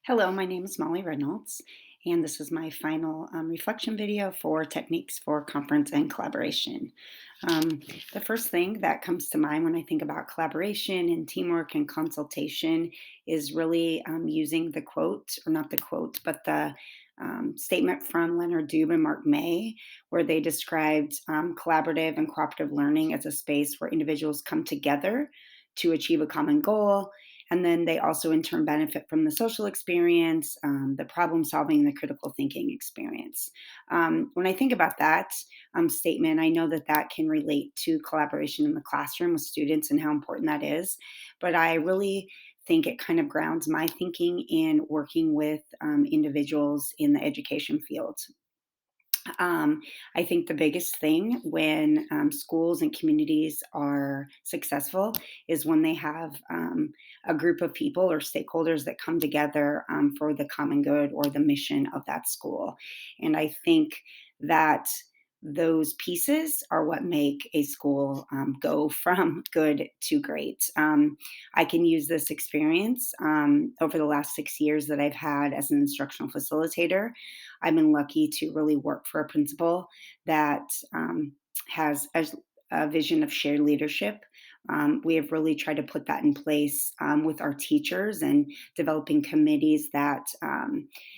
Hello, my name is Molly Reynolds, and this is my final reflection video for techniques for conference and collaboration. Um, the first thing that comes to mind when I think about collaboration and teamwork and consultation is really using the quote, or not the quote, but the statement from Leonard Dube and Mark May, where they described collaborative and cooperative learning as a space where individuals come together to achieve a common goal, and then they also, in turn, benefit from the social experience, the problem solving, the critical thinking experience. When I think about that statement, I know that that can relate to collaboration in the classroom with students and how important that is. But I really think it kind of grounds my thinking in working with individuals in the education field. Um, I think the biggest thing when schools and communities are successful is when they have a group of people or stakeholders that come together for the common good or the mission of that school. And I think that those pieces are what make a school go from good to great. I can use this experience over the last 6 years that I've had as an instructional facilitator. I've been lucky to really work for a principal that has a vision of shared leadership. We have really tried to put that in place with our teachers and developing committees that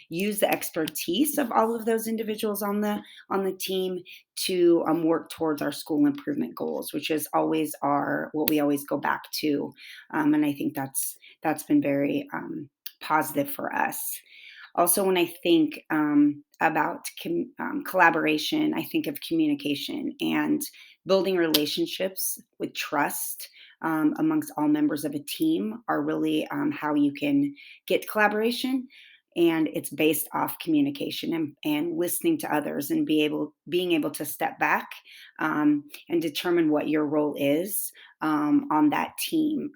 use the expertise of all of those individuals on the team to work towards our school improvement goals, which is always our what we always go back to, and I think that's been very positive for us. Also, when I think about collaboration, I think of communication and building relationships with trust amongst all members of a team are really how you can get collaboration. And it's based off communication and listening to others and being able to step back and determine what your role is on that team.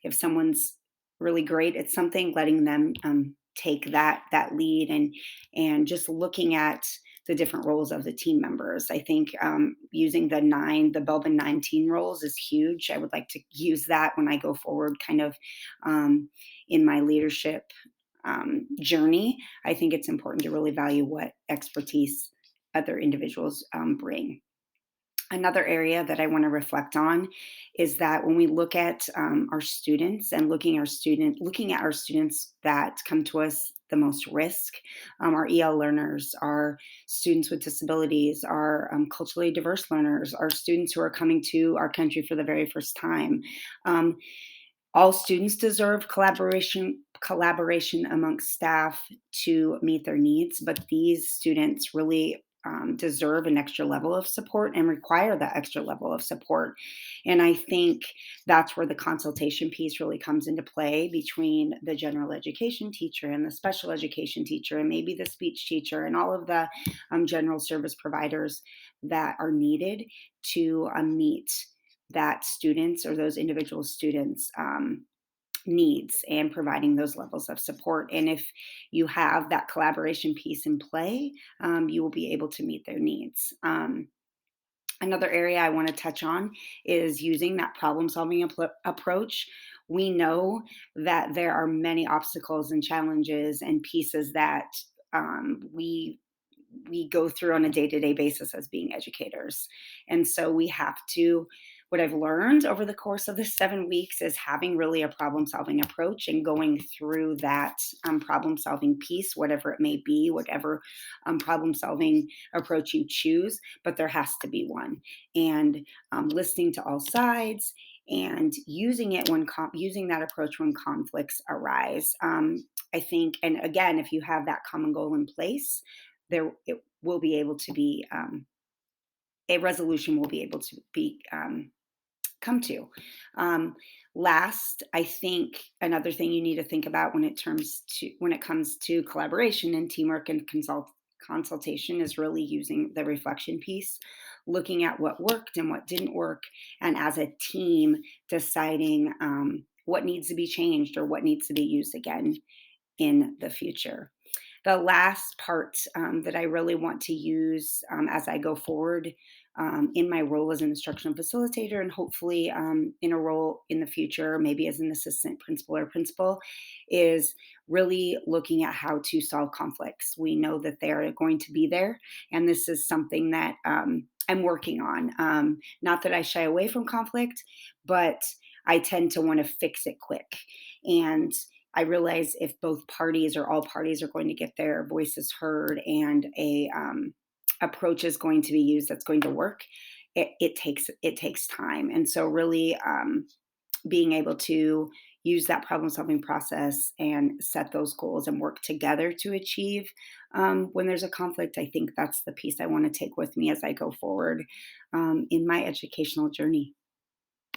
If someone's really great at something, letting them take that lead and just looking at the different roles of the team members. I think using the Belbin 19 roles is huge. I would like to use that when I go forward, kind of in my leadership journey. I think it's important to really value what expertise other individuals bring. Another area that I want to reflect on is that when we look at our students and looking at our students that come to us the most risk, our EL learners, our students with disabilities, our culturally diverse learners, our students who are coming to our country for the very first time. Um, all students deserve collaboration amongst staff to meet their needs, but these students really deserve an extra level of support and require that extra level of support. And I think that's where the consultation piece really comes into play between the general education teacher and the special education teacher and maybe the speech teacher and all of the general service providers that are needed to meet that students or those individual students needs and providing those levels of support. And if you have that collaboration piece in play, you will be able to meet their needs. Another area I want to touch on is using that problem solving approach. We know that there are many obstacles and challenges and pieces that we go through on a day-to-day basis as being educators. And so we have to what I've learned over the course of the 7 weeks is having really a problem solving approach and going through that problem solving piece, whatever it may be, whatever problem solving approach you choose, but there has to be one. And listening to all sides and using that approach when conflicts arise. I think, and again, if you have that common goal in place, there it will be able to be a resolution will be able to be come to. Um, Last, I think another thing you need to think about when it comes to collaboration and teamwork and consultation is really using the reflection piece, looking at what worked and what didn't work, and as a team deciding what needs to be changed or what needs to be used again in the future. The last part that I really want to use as I go forward in my role as an instructional facilitator, and hopefully in a role in the future, maybe as an assistant principal or principal, is really looking at how to solve conflicts. We know that they are going to be there, and this is something that I'm working on. Not that I shy away from conflict, but I tend to want to fix it quick. And I realize if both parties or all parties are going to get their voices heard and a approach is going to be used that's going to work, it takes time. And so really being able to use that problem solving process and set those goals and work together to achieve when there's a conflict, I think that's the piece I want to take with me as I go forward in my educational journey.